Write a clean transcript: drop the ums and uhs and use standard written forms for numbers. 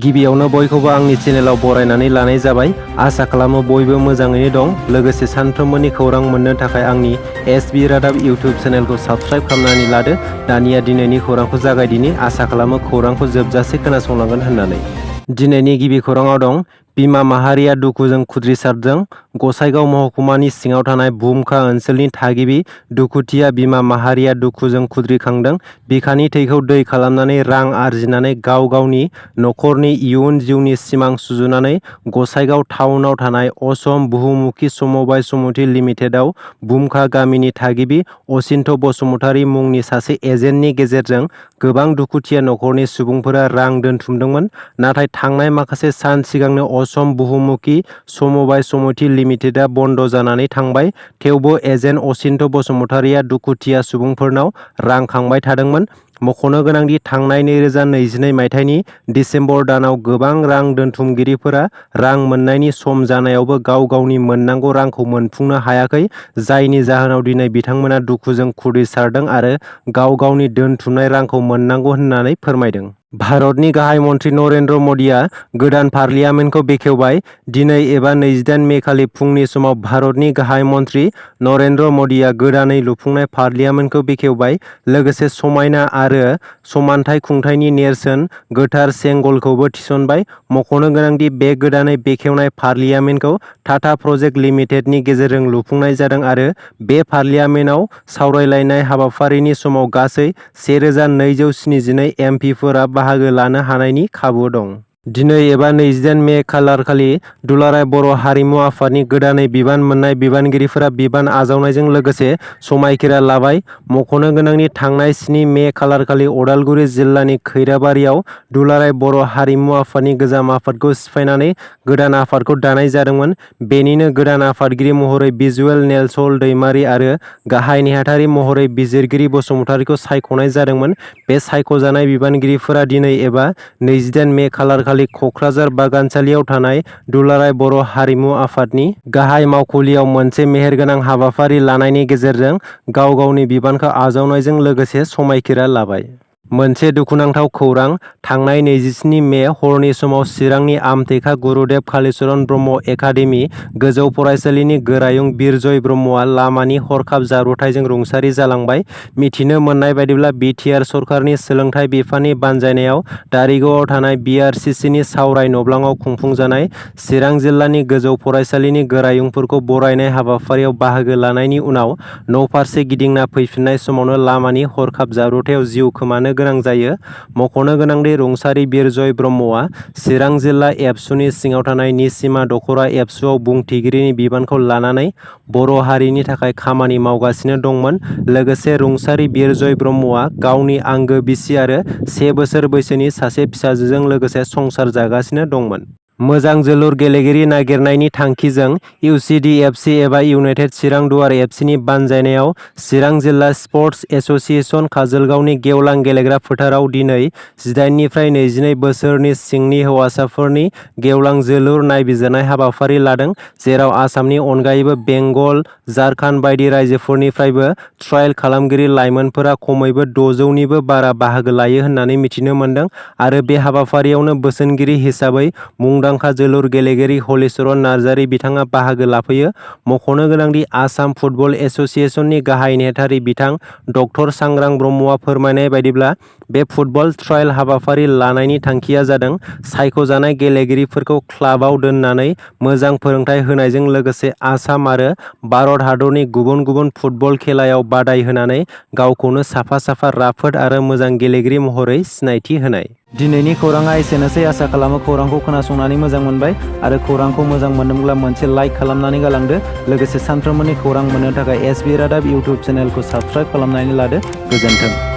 गिबियावनो बयखौबो आंनि चेनेलाव बरायनानै लानाय जाबाय। आसा खालामो बयबो मोजाङैनो दं। लोगोसे सानफ्रोमबोनि खौरां मोननो थाखाय आंनि एसबि रादाब इउटिउब चेनेलखौ साबस्क्राइब खालामनानै लादो। दानिया दिनैनि खौरांखौ जागायदिनि। आसा खालामो खौरांखौ जोबजासे खोनासंलांगोन होननानै। दिनैनि गिबि खौराङाव दं बिमा माहारिया दुखुजों खुद्रिसारदों। गसाइगाव महकुमानि सिङाव थानाय भुमखा ओनसोलनि थागिबि दुखुथिया बिमा माहारिया दुखुजों खुद्रिखांदों। बिखानि थैखौ दै खालामनानै रां आरजिनानै गाव गावनि नखरनि इयुन जिउनि सिमां सुजुनानै गसाइगाव टाउनाव थानाय असम बहुमुखि समबाय समिति लिमिटेडआव भुमखा गामिनि थागिबि असिन्त बसुमतारी मुंनि सासे एजेन्टनि गेजेरजों गोबां दुखुथिया नखरनि सुबुंफोरा रां दोनथुमदोंमोन। नाथाय थांनाय माखासे सान सिगांनो असम बहुमुखि समबाय समिति लिमिटेडआ बन्द जानानै थांबाय। थेवबो एजेन्ट असिन्त बसुमतारीया दुखुथिया सुबुंफोरनाव रां खांबाय थादोंमोन। मख'नो गोनांदि थांनाय 2022 मायथाइनि दिसेम्बर दानाव गोबां रां दोनथुमगिरिफोरा रां मोननायनि सम जानायावबो गाव गावनि मोननांगौ रांखौ मोनफुंनो हायाखै। जायनि जाहोनाव दिनै बिथांमोना दुखुजों खुद्रिसारदों आरो गाव गावनि दोनथुमनाय रांखौ मोननांगौ होननानै फोरमायदों। भारतनि गाहाय मन्त्रि नरेन्द्र मदिआ गोदान पार्लियामेन्टखौ बेखेवबाय। दिनै एबा 28 मे खालि फुंनि समाव भारतनि गाहाय मन्त्रि नरेन्द्र मदिआ गोदानै लुफुंनाय पार्लियामेन्टखौ बेखेवबाय। लोगोसे समायना आरो समानथाय खुंथायनि नेरसोन गोथार सेंगलखौबो थिसनबाय। मख'नो गोनांदि बे गोदानै बेखेवनाय पार्लियामेन्टखौ टाटा प्रजेक्ट लिमिटेडनि गेजेरजों लुफुंनाय जादों आरो बे पार्लियामेन्टआव सावरायलायनाय हाबाफारिनि समाव गासै 1272 एमपिफोरा बाहागो लानो हानायनि खाबु दं। दिनै एबा 28 मे खालारखालि दुलाराय बर' हारिमु आफादनि गोदानै बिबान मोननाय बिबानगिरिफोरा बिबान आजावनायजों लोगोसे समायखिरा लाबाय। मख'नो गोनांदि थांनाय 7 मे खालारखालि अदालगुरि जिल्लानि खैराबारियाव दुलाराय बर' हारिमु आफादनि गोजाम आफादखौ सिफायनानै गोदान आफादखौ दानाय जादोंमोन। बेनिनो गोदान आफादगिरि महरै भिजुएल नेलसल दैमारि आरो गाहाय नेहाथारि महरै बिजिरगिरि बसुमतारीखौ सायख'नाय जादोंमोन। बे सायख'जानाय बिबानगिरिफोरा दिनै एबा 28 मे खालारखालि क'क्राझार बागानसालियाव थानाय दुलाराय बर' हारिमु आफादनि गाहाय मावखुलियाव मोनसे मेहेरगोनां हाबाफारि लानायनि गेजेरजों गाव गावनि बिबानखौ आजावनायजों लोगोसे समायखिरा लाबाय। मोनसे दुखुनांथाव खौरां। थांनाय 27 मे हरनि समाव चिरांनि आमटेका गुरुदेब कालिचरन ब्रह्म एकाडेमि गोजौ फरायसालिनि गोरायुं बिरजय ब्रह्मआ लामानि हरखाब जाब्रबथायजों रुंसारि जालांबाय। मिथिनो मोननाय बायदिब्ला बिटिआर सरकारनि सोलोंथाइ बिफाननि बानजायनायाव दारिगावआव थानाय बिआरसिसिनि सावराय नब्लाङाव खुंफुंजानाय चिरां जिल्लानि गोजौ फरायसालिनि गोरायुंफोरखौ बरायनाय हाबाफारियाव बाहागो लानायनि उनाव न'फारसे गिदिंना फैफिननाय समावनो लामानि हरखाब जाब्रबथायाव जिउ खोमानो गोनां जायो। मख'नो गोनांदि रुंसारि बिरजय ब्रह्मआ चिरां जिल्ला एबसुनि सिङाव थानाय निसिमा दख'रा एबसुआव बुंथिगिरिनि बिबानखौ लानानै बर' हारिनि थाखाय खामानि मावगासिनो दंमोन। लोगोसे रुंसारि बिरजय ब्रह्मआ गावनि आंगो बिसि आरो 1 बोसोर बैसोनि सासे फिसाजोजों लोगोसे संसार जागासिनो दंमोन। मोजां जोलुर गेलेगिरि नागिरनायनि थांखिजों इउसिडिएफसि एबा इउनाइटेड चिरां दुवार एफसिनि बानजायनायाव चिरां जिल्ला स्पर्टस एस'सिएशन काजोलगावनि गेवलां गेलेग्रा फोथाराव दिनै 18 निफ्राय 22 बोसोरनि सिंनि हौवासाफोरनि गेवलां जोलुर नायबिजिरनाय हाबाफारि लादों। जेराव आसामनि अनगायैबो बेंगल, झारखन्ड बायदि रायजोफोरनिफ्रायबो ट्रायल खालामगिरि लाइमोनफोरा खमैबो 600 निबो बारा बाहागो लायो होननानै मिथिनो मोनदों। आरो बे हाबाफारियावनो बोसोनगिरि हिसाबै मुंदांखा जोलुर गेलेगिरि हलिचरन नार्जारी बिथाङा बाहागो लाफैयो। मख'नो गोनांदि आसाम फुटबल एस'सिएशननि गाहाय नेहाथारि बिथां डक्टर सांग्रां ब्रह्मआ फोरमायनाय बायदिब्ला बे फुटबल ट्रायल हाबाफारि लानायनि थांखिया जादों सायख'जानाय गेलेगिरिफोरखौ क्लाबाव दोननानै मोजां फोरोंथाय होनायजों लोगोसे आसाम आरो भारत हादरनि गुबुन गुबुन फुटबल खेलायाव बादाय होनानै गावखौनो साफा राफोद आरो मोजां गेलेगिरि महरै सिनायथि होनाय। दिनैनि खौराङा एसेनोसै। आसा खालामो खौरांखौ खोनासंनानै मोजां मोनबाय आरो खौरांखौ मोजां मोनदोंब्ला मोनसे लाइक खालामनानै गालांदो। लोगोसे सानफ्रोमबोनि खौरां मोननो थाखाय एसबि रादाब इउटिउब चेनेलखौ साबस्क्राइब खालामनानै लादो। गोजोन्थों।